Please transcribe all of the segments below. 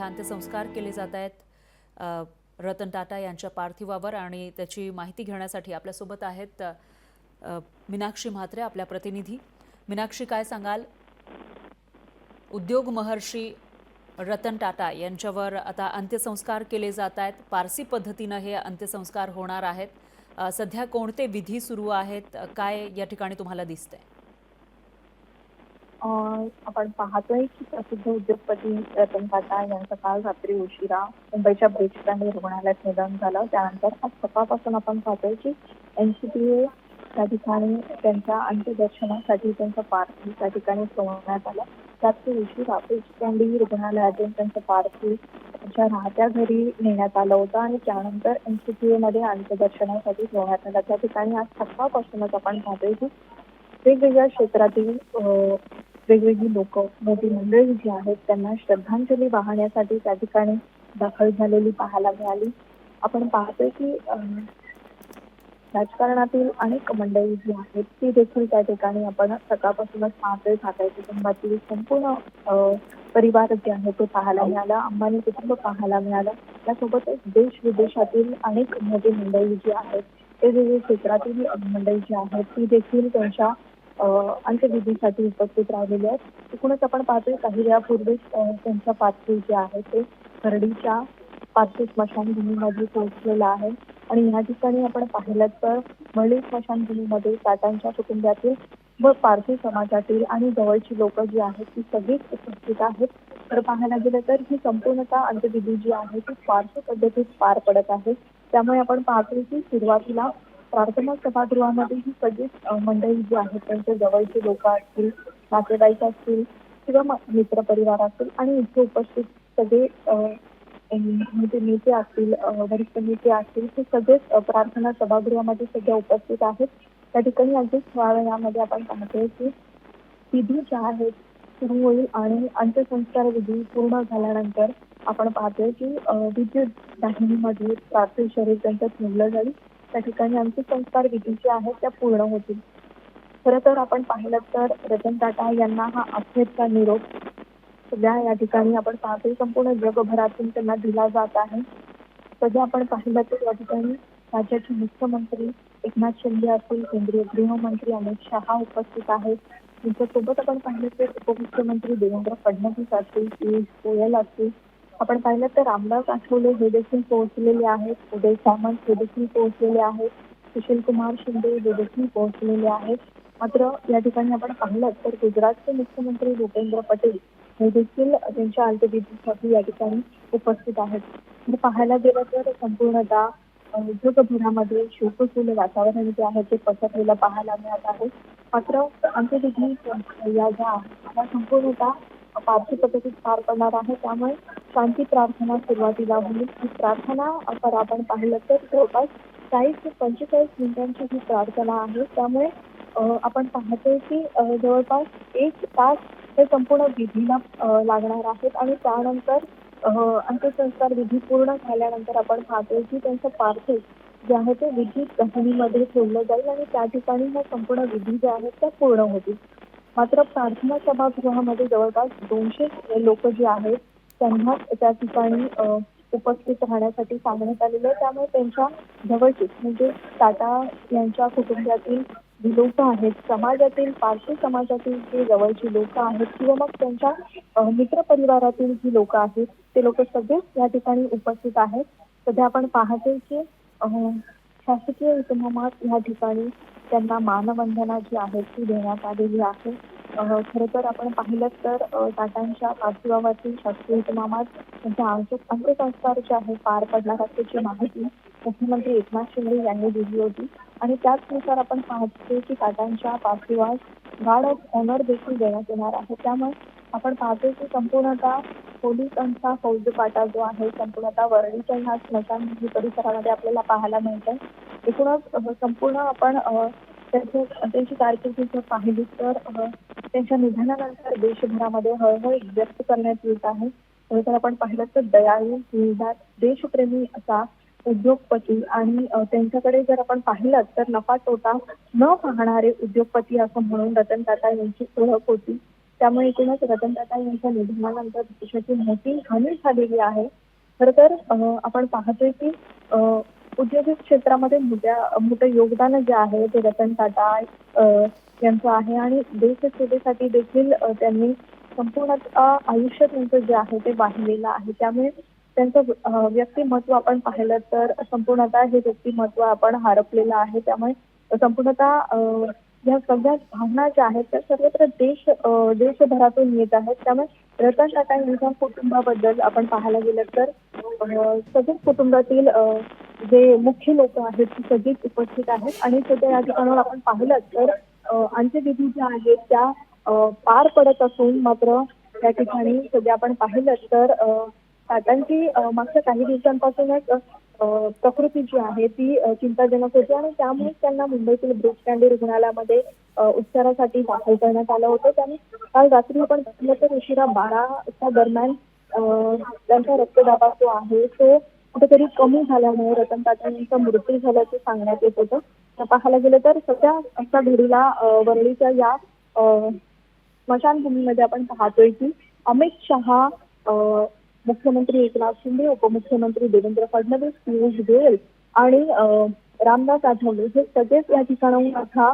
सध्या अंत्यसंस्कार केले जात आहेत रतन टाटा यांच्या पार्थिवावर आणि त्याची माहिती घेण्यासाठी आपल्यासोबत आहेत मीनाक्षी म्हात्रे आपल्या प्रतिनिधी। मीनाक्षी, काय सांगाल? उद्योग महर्षी रतन टाटा यांच्यावर आता अंत्यसंस्कार केले जात आहेत। पारसी पद्धतीने हे अंत्यसंस्कार होणार आहेत। सध्या कोणते विधी सुरू आहेत, काय या ठिकाणी तुम्हाला दिसतंय? आपण पाहतोय की प्रसिद्ध उद्योगपती रतन टाटा यांचं काल रात्री उशिरा मुंबईच्या ब्रीच रुग्णालयात निधन झालं। त्यानंतर आज सकाळपासून आपण पाहतोय की NCPA त्या ठिकाणी त्यांच्या अंत्यदर्शनासाठी त्यांचं पार्थिव त्या ठिकाणी ठेवण्यात आलं। रात्री उशिरा ब्रीच रुग्णालयातून त्यांचं पार्थिव त्यांच्या राहत्या घरी नेण्यात आलं होतं आणि त्यानंतर NCPA मध्ये अंत्यदर्शनासाठी ठेवण्यात आलं। त्या ठिकाणी आज सकाळपासूनच आपण पाहतोय की वेगवेगळ्या क्षेत्रातील वेगवेगळी लोक, मोठी मंडळी जी आहेत त्यांना श्रद्धांजली वाहण्यासाठी त्या ठिकाणी दाखल झालेली पाहायला मिळाली। आपण पाहतोय की राजकारणातील अनेक मंडळी जी आहेत ती देखील त्या ठिकाणी आपण सकाळपासूनच पाहतोय। ठाकरे कुटुंबातील संपूर्ण परिवार जे आहे ते पाहायला मिळाला, अंबानी कुटुंब पाहायला मिळालं। त्यासोबतच देश विदेशातील अनेक मोठी मंडळी जी आहेत, वेगवेगळ्या क्षेत्रातील मंडळी जी आहेत ती देखील त्यांच्या अंत्यविधीसाठी उपस्थित राहिलेले आहेत। एकूणच आपण पाहतोय काही वेळापूर्वीच त्यांचा पार्थिव जे आहे ते खर्डीच्या पार्थिव स्मशानभूमीमध्ये पोहोचलेला आहे आणि या ठिकाणी आपण पाहिलं तर मळी स्मशानभूमीमध्ये टाटांच्या कुटुंबातील व पारसी समाजातील आणि जवळची लोक जी आहेत ती सगळीच उपस्थित आहेत। तर पाहायला गेलं तर ही संपूर्णतः अंत्यविधी जी आहे ती पारसी पद्धतीत पार पडत आहे। त्यामुळे आपण पाहतोय की सुरुवातीला प्रार्थना सभागृहामध्ये ही सगळीच मंडळी जी आहेत त्यांच्या जवळची लोक असतील, नातेवाईक असतील किंवा मित्र परिवार असतील आणि इथे उपस्थित सगळे नेते असतील, वरिष्ठ नेते असतील, हे सगळेच प्रार्थना सभागृहामध्ये सध्या उपस्थित आहेत। त्या ठिकाणी अगदी थोड्या वेळामध्ये आपण पाहतोय की विधी ज्या आहेत सुरू होईल आणि अंत्यसंस्कार विधी पूर्ण झाल्यानंतर आपण पाहतोय की विद्युत दाहिनीमध्ये पार्थिव शरीर त्यांचं ठेवलं जाईल। त्या ठिकाणी अंत्यसंस्कार विधी जे आहेत त्या पूर्ण होतील। खरं तर आपण पाहिलं तर रतन टाटा यांना हा अखेरचा निरोप सध्या या ठिकाणी आपण पाहतोय संपूर्ण जगभरातून त्यांना दिला जात आहे। सध्या आपण पाहिलं तर या ठिकाणी राज्याचे मुख्यमंत्री एकनाथ शिंदे असतील, केंद्रीय गृहमंत्री अमित शहा उपस्थित आहेत। त्यांच्यासोबत आपण पाहिलं तर उपमुख्यमंत्री देवेंद्र फडणवीस असतील, पियुष गोयल असतील, आपण पाहिलं तर रामदास आठवले हे देखील पोहोचलेले आहेत, उदय सामंत हे देखील पोहोचलेले आहेत, सुशील कुमार शिंदे हे देखील पोहोचलेले आहेत। मात्र या ठिकाणी आपण पाहिलं तर गुजरातचे मुख्यमंत्री भूपेंद्र पटेल हे देखील त्यांच्या अंत्यविधीसाठी या ठिकाणी उपस्थित आहेत। पाहायला गेलं तर संपूर्णतः जगभरामध्ये शोकपूर्ण वातावरण जे आहे ते पसरलेलं पाहायला मिळत आहे। मात्र अंत्यविधी या ज्या आहेत त्या संपूर्णतः पारसी पद्धतीत पार पडणार आहे। त्यामुळे शांती प्रार्थना सुरुवातीला होईल। ही प्रार्थना जर आपण पाहिलं तर जवळपास 40 ते 45 मिनिटांची ही प्रार्थना आहे। त्यामुळे आपण पाहतोय की जवळपास 1 तास हे संपूर्ण विधीला लागणार आहेत आणि त्यानंतर अंत्यसंस्कार विधी पूर्ण झाल्यानंतर आपण पाहतोय की त्यांचं पार्थिव जे आहे ते विद्युत दाहिनीमध्ये ठेवलं जाईल आणि त्या ठिकाणी हा संपूर्ण विधी जे आहेत त्या पूर्ण होतील। मात्र प्रार्थना सभागृहामध्ये जवळपास 200 लोक जे आहेत त्यांना त्या ठिकाणी उपस्थित राहण्यासाठी सांगण्यात आलेलं आहे। त्यामुळे त्यांच्या जवळचे म्हणजे टाटा यांच्या कुटुंबातील जी लोक आहेत, समाजातील पारसी समाजातील जे जवळची लोक आहेत किंवा मग त्यांच्या मित्र परिवारातील जी लोक आहेत ते लोक सगळेच या ठिकाणी उपस्थित आहेत। सध्या आपण पाहतोय की शासकीय इतमामात या ठिकाणी त्यांना मानवंदना जी आहे ती देण्यात आलेली आहे। खरं तर आपण पाहिलं तर टाटांच्या पार्थिवावरती शासकीय इतमामात त्यांच्या अंत्यसंस्कार जे आहे पार पडणार असल्याची माहिती मुख्यमंत्री एकनाथ शिंदे यांनी दिली होती आणि त्याचनुसार आपण पाहतोय की टाटांच्या पार्थिवास गार्ड ऑफ ऑनर देखील देण्यात येणार आहे। त्यामुळे आपण पाहतोय की संपूर्णतः पोलिसांचा फौजफाटा जो आहे संपूर्णतः वरळीच्या ह्या स्मशानभूमी परिसरामध्ये आपल्याला पाहायला मिळतंय। एकूणच संपूर्ण आपण त्यांची कारकीर्द जर पाहिली तर त्यांच्या निधनानंतर देशभरामध्ये हळहळ व्यक्त करण्यात येत आहे। तर आपण पाहिलं तर दयाळू, दिलदार, देशप्रेमी असा उद्योगपती आणि त्यांच्याकडे जर आपण पाहिलं तर नफा तोटा न पाहणारे उद्योगपती असं म्हणून रतन टाटा यांची ओळख होती। त्यामुळे एकूणच रतन टाटा यांच्या निधनानंतर देशाची मोठी हानी झालेली आहे. खरं तर आपण पाहतोय की औद्योगिक क्षेत्रामध्ये मोठं योगदान जे आहे ते रतन टाटा यांचं आहे आणि देशसेवेसाठी देखील त्यांनी संपूर्ण आयुष्य त्यांचं जे आहे ते वाहिलेलं आहे. त्यामुळे त्यांचं व्यक्तिमत्व आपण पाहिलं तर संपूर्णतः हे व्यक्तिमत्व आपण हरपलेलं आहे. त्यामुळे संपूर्णतः या सगळ्या भावना ज्या आहेत त्या सर्वत्र देशभरातून येत आहेत. त्यामुळे रतन टाटा यांच्या कुटुंबाबद्दल आपण पाहायला गेलं तर सगळ्याच कुटुंबातील जे मुख्य लोक आहेत ती सगळीच उपस्थित आहेत आणि सध्या या ठिकाणावर आपण पाहिलं तर अंत्यविधी ज्या आहेत त्या पार पडत असून मात्र त्या ठिकाणी सध्या आपण पाहिलं तर टाटांची मागच्या काही दिवसांपासूनच प्रकृती जी आहे ती चिंताजनक होती आणि त्यामुळे त्यांना मुंबईतील ब्रीच कँडी रुग्णालयामध्ये उपचारासाठी दाखल करण्यात आलं होतं. त्यामुळे काल रात्री आपण पाहिलं तर उशिरा 12च्या दरम्यान त्यांचा रक्तदाब जो आहे तो कुठेतरी कमी झाल्यामुळे रतन टाटा यांचा मृत्यू झाल्याचे सांगण्यात येत होतं. पाहायला गेलं तर सध्या अशा घडीला वरळीच्या या स्मशानभूमीमध्ये आपण पाहतोय की अमित शहा, मुख्यमंत्री एकनाथ शिंदे, उपमुख्यमंत्री देवेंद्र फडणवीस, पियुष गोयल आणि रामदास आठवले हे सगळेच या ठिकाणाहून आता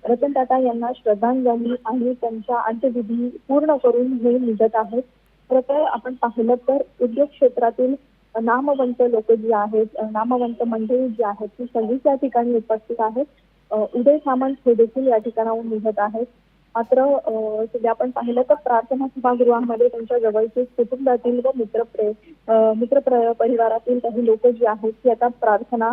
रतन टाटा यांना श्रद्धांजली आणि त्यांच्या अंत्यविधी पूर्ण करून हे निघत आहेत. खरं तर आपण पाहिलं तर उद्योग क्षेत्रातील नामवंत लोक जी आहेत, नामवंत मंडळी जी आहेत ती सगळीच या ठिकाणी उपस्थित आहेत. उदय सामंत हे देखील या ठिकाणाहून निघत आहेत. मात्र सध्या आपण पाहिलं तर प्रार्थना सभागृहामध्ये त्यांच्या जवळचे कुटुंबातील व मित्र परिवारातील काही लोक जी आहेत ती आता प्रार्थना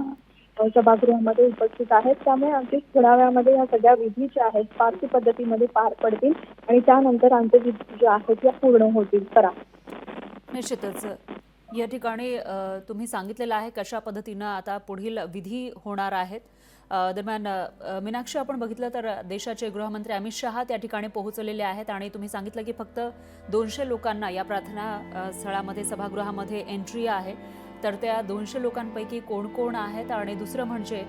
सभागृहामध्ये उपस्थित आहेत. त्यामुळे अगदी थोड्या वेळामध्ये या सगळ्या विधी ज्या आहेत पारसी पद्धतीमध्ये पार पडतील आणि त्यानंतर अंत्यविधी ज्या आहेत त्या पूर्ण होतील. निश्चितच या ठिकाणी तुम्ही सांगितलेलं आहे कशा पद्धतीनं आता पुढील विधी होणार आहेत. दरम्यान मीनाक्षी, आपण बघितलं तर देशाचे गृहमंत्री अमित शहा त्या ठिकाणी पोहोचलेले आहेत आणि तुम्ही सांगितलं की फक्त 200 लोकांना या प्रार्थना स्थळामध्ये सभागृहामध्ये एंट्री आहे. तर त्या 200 लोकांपैकी कोण कोण आहेत आणि दुसरं म्हणजे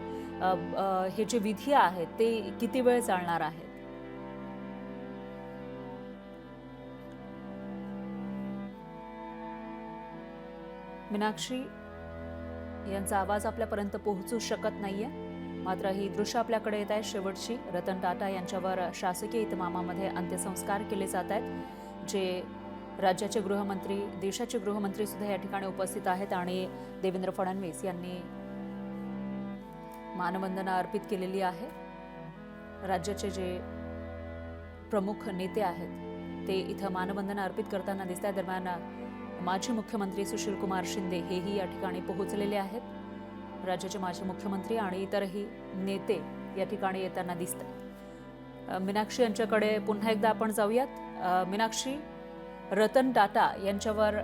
हे जे विधी आहेत ते किती वेळ चालणार आहेत? मीनाक्षी, यांचा आवाज आपल्यापर्यंत पोहोचू शकत नाहीये. मात्र ही दृश्य आपल्याकडे येत आहे शेवटची. रतन टाटा यांच्यावर शासकीय इतमामामध्ये अंत्यसंस्कार केले जात आहेत. जे राज्याचे गृहमंत्री, देशाचे गृहमंत्री सुद्धा या ठिकाणी उपस्थित आहेत आणि देवेंद्र फडणवीस यांनी मानवंदना अर्पित केलेली आहे. राज्याचे जे प्रमुख नेते आहेत ते इथं मानवंदना अर्पित करताना दिसत आहेत. दरम्यान माजी मुख्यमंत्री सुशीलकुमार शिंदे हेही या ठिकाणी पोहोचलेले आहेत. राज्याचे माजी मुख्यमंत्री आणि इतरही नेते या ठिकाणी येताना दिसत आहेत. मीनाक्षी यांच्याकडे पुन्हा एकदा आपण जाऊयात. मीनाक्षी, रतन टाटा यांच्यावर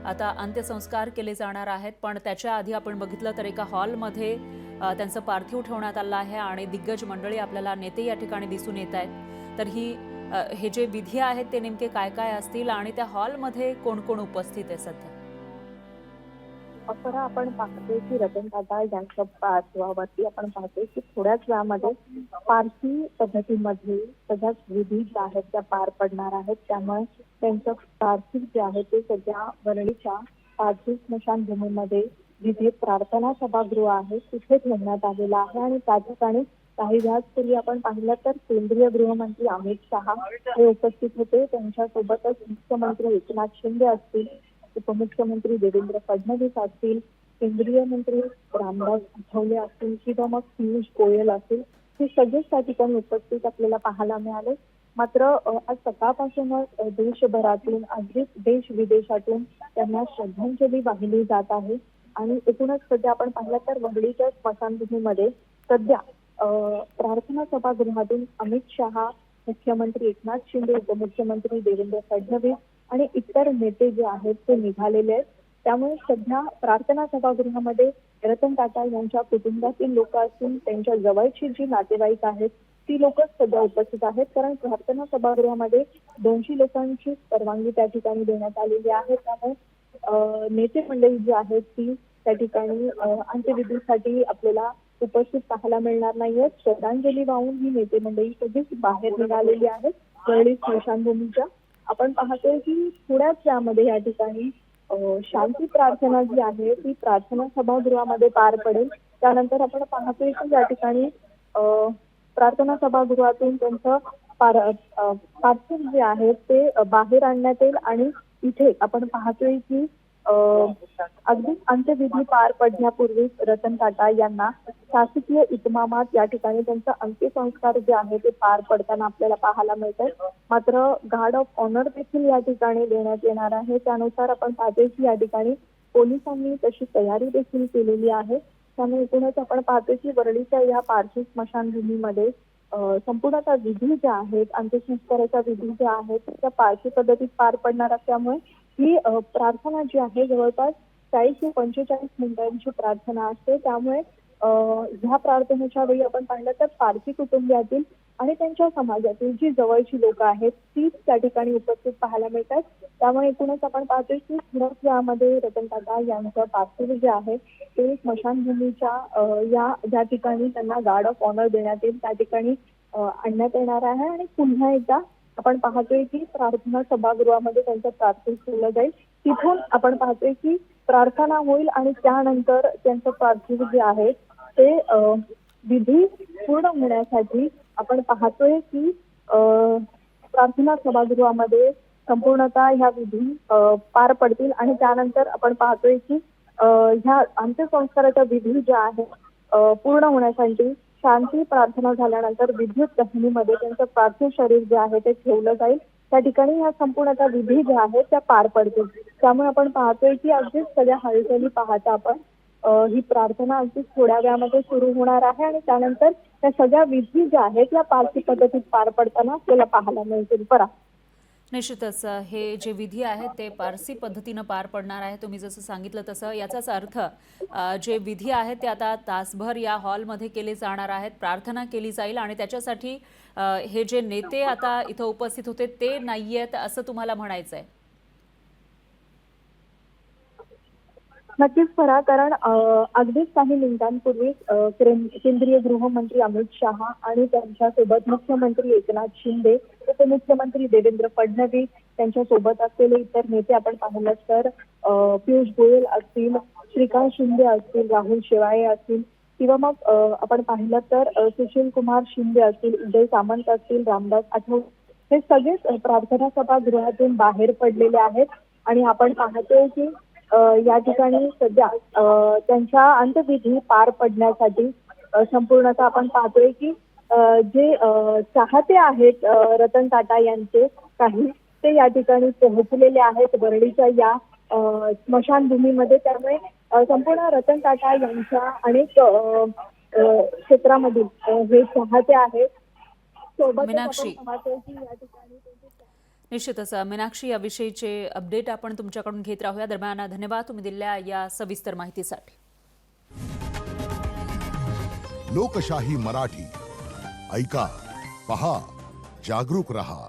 आता अंत्यसंस्कार केले जाणार आहेत, पण त्याच्या आधी आपण बघितलं तर एका हॉलमध्ये त्यांचं पार्थिव ठेवण्यात आलं आहे आणि दिग्गज मंडळी, आपल्याला नेते या ठिकाणी दिसून येत आहेत. तर हे जे विधी आहेत ते नेमके काय काय असतील आणि त्या हॉलमध्ये कोण कोण उपस्थित आहे सध्या? खरं आपण पाहतोय की रतन टाटा यांच्या पार्थिवावरती आपण पाहतोय की थोड्याच वेळामध्ये पारसी पद्धतीमध्ये सगळ्याच विधी ज्या आहेत त्या पार पडणार आहेत. त्यामुळे त्यांचं पार्थिव जे आहे ते सध्या वरळीच्या पारसी स्मशानभूमीमध्ये जिथे प्रार्थना सभागृह आहे तिथे ठेवण्यात आलेलं आहे आणि त्या ठिकाणी काही वेळापूर्वी आपण पाहिलं तर केंद्रीय गृहमंत्री अमित शहा हे उपस्थित होते. त्यांच्यासोबतच मुख्यमंत्री एकनाथ शिंदे असतील, उपमुख्यमंत्री देवेंद्र फडणवीस असतील, केंद्रीय मंत्री रामदास आठवले असतील किंवा मग पियुष गोयल असतील, हे सगळेच त्या ठिकाणी उपस्थित आपल्याला पाहायला मिळाले. मात्र आज सकाळपासूनच देशभरातून अगदी देश विदेशातून त्यांना श्रद्धांजली वाहिली जात आहे आणि एकूणच सध्या आपण पाहिलं तर वरळीच्या स्मशानभूमीमध्ये सध्या प्रार्थना सभागृहातून अमित शहा, मुख्यमंत्री एकनाथ शिंदे, उपमुख्यमंत्री देवेंद्र फडणवीस आणि इतर नेते जे आहेत ते निघालेले आहेत. त्यामुळे सध्या प्रार्थना सभागृहामध्ये रतन टाटा यांच्या कुटुंबातील लोक असून त्यांच्या जवळची जी नातेवाईक आहेत ती लोक सध्या उपस्थित आहेत. कारण प्रार्थना सभागृहामध्ये 200 लोकांची परवानगी त्या ठिकाणी देण्यात आलेली आहे. त्यामुळे नेते मंडळी जी आहेत ती त्या ठिकाणी अंत्यविधीसाठी आपल्याला उपस्थित पाहायला मिळणार नाहीये. श्रद्धांजली वाहून ही नेते मंडळी सगळीच बाहेर निघालेली आहेत वरळी स्मशानभूमीच्या आपण पाहतोय की थोड्याच वेळामध्ये या ठिकाणी शांती प्रार्थना जी आहे ती प्रार्थना सभागृहामध्ये पार पडेल. त्यानंतर आपण पाहतोय की या ठिकाणी प्रार्थना सभागृहातून त्यांचं पार्थिव जे आहे ते बाहेर आणण्यात येईल आणि इथे आपण पाहतोय की अगदी अंत्यविधी पार पडण्यापूर्वीच रतन टाटा यांना शासकीय इतमामात या ठिकाणी त्यांचा अंत्यसंस्कार जे आहे ते पार पडताना आपल्याला पाहायला मिळतात. मात्र गार्ड ऑफ ऑनर देखील या ठिकाणी देण्यात येणार आहे. त्यानुसार आपण पाहतोय की या ठिकाणी पोलिसांनी तशी तयारी देखील केलेली आहे. त्यामुळे एकूणच आपण पाहतोय की वरळीच्या या पार्थिव स्मशानभूमीमध्ये संपूर्णतः विधी ज्या आहेत अंत्यसंस्काराच्या विधी ज्या आहेत त्या पारशी पद्धतीत पार पडणार असल्यामुळे ही प्रार्थना जी आहे जवळपास 40 ते 45 मिनिटांची प्रार्थना असते. त्यामुळे ह्या प्रार्थनेच्या वेळी आपण पाहिलं तर पारसी कुटुंबियातील आणि त्यांच्या समाजातील जी जवळची लोक आहेत तीच त्या ठिकाणी उपस्थित पाहायला मिळतात. त्यामुळे एकूणच आपण पाहतोय की थोड्याच वेळामध्ये रतन टाटा यांचं पार्थिव जे आहे ते स्मशानभूमीच्या ज्या ठिकाणी त्यांना गार्ड ऑफ ऑनर देण्यात येईल त्या ठिकाणी आणण्यात येणार आहे आणि पुन्हा एकदा आपण पाहतोय की प्रार्थना सभागृहामध्ये त्यांचं पार्थिव ठेवलं जाईल. तिथून आपण पाहतोय की प्रार्थना होईल आणि त्यानंतर त्यांचं पार्थिव जे आहे ते विधी पूर्ण होण्यासाठी आपण पाहतोय की प्रार्थना सभागृहामध्ये संपूर्णतः ह्या विधी पार पडतील आणि त्यानंतर आपण पाहतोय की ह्या अंत्यसंस्काराच्या विधी ज्या आहेत पूर्ण होण्यासाठी शांती प्रार्थना झाल्यानंतर विद्युत गहिनीमध्ये त्यांचं पार्थिव शरीर जे आहे ते ठेवलं जाईल. त्या ठिकाणी ह्या संपूर्णतः विधी ज्या आहेत त्या पार पडतील. त्यामुळे आपण पाहतोय की अगदीच सगळ्या हालचाली पाहता आपण ही प्रार्थना अगदी थोड्या वेळामध्ये सुरू होणार आहे आणि त्यानंतर त्या सगळ्या विधी ज्या आहेत या पारसी पद्धतीत पार पडताना आपल्याला पाहायला मिळतील. निश्चितच हे जे विधी आहेत ते पारसी पद्धतीनं पार पडणार आहे. तुम्ही जसं सांगितलं तसं याचाच अर्थ जे विधी आहेत ते आता तासभर या हॉलमध्ये केले जाणार आहेत. प्रार्थना केली जाईल आणि त्याच्यासाठी हे जे नेते आता इथं उपस्थित होते ते नाहीयेत असं तुम्हाला म्हणायचं आहे? नक्कीच खरा कारण अगदीच काही मिनिटांपूर्वी केंद्रीय गृहमंत्री अमित शहा आणि त्यांच्यासोबत मुख्यमंत्री एकनाथ शिंदे उपमुख्यमंत्री देवेंद्र फडणवीस त्यांच्यासोबत असलेले इतर नेते आपण पाहिलं तर पियुष गोयल असतील, श्रीकांत शिंदे असतील, राहुल शेवाळे असतील किंवा मग आपण पाहिलं तर सुशील कुमार शिंदे असतील, उदय सामंत असतील, रामदास आठवले हे सगळेच प्रार्थना सभागृहातून बाहेर पडलेले आहेत आणि आपण पाहतोय की या ठिकाणी सध्या त्यांच्या अंत्यविधी पार पडण्यासाठी संपूर्णतः आपण पाहतोय की जे चाहते आहेत रतन टाटा यांचे काही ते या ठिकाणी पोहोचलेले आहेत वरळीच्या या स्मशानभूमीमध्ये. त्यामुळे संपूर्ण रतन टाटा यांच्या अनेक क्षेत्रामधील हे चाहते आहेत. सोबतच आपण पाहतोय की या ठिकाणी निश्चितच मीनाक्षी याविषयीचे अपडेट आपण तुमच्याकडून घेत राहूया. दरम्यान धन्यवाद तुम्ही दिलेल्या या सविस्तर माहितीसाठी. लोकशाही मराठी ऐका, पहा, जागरूक रहा.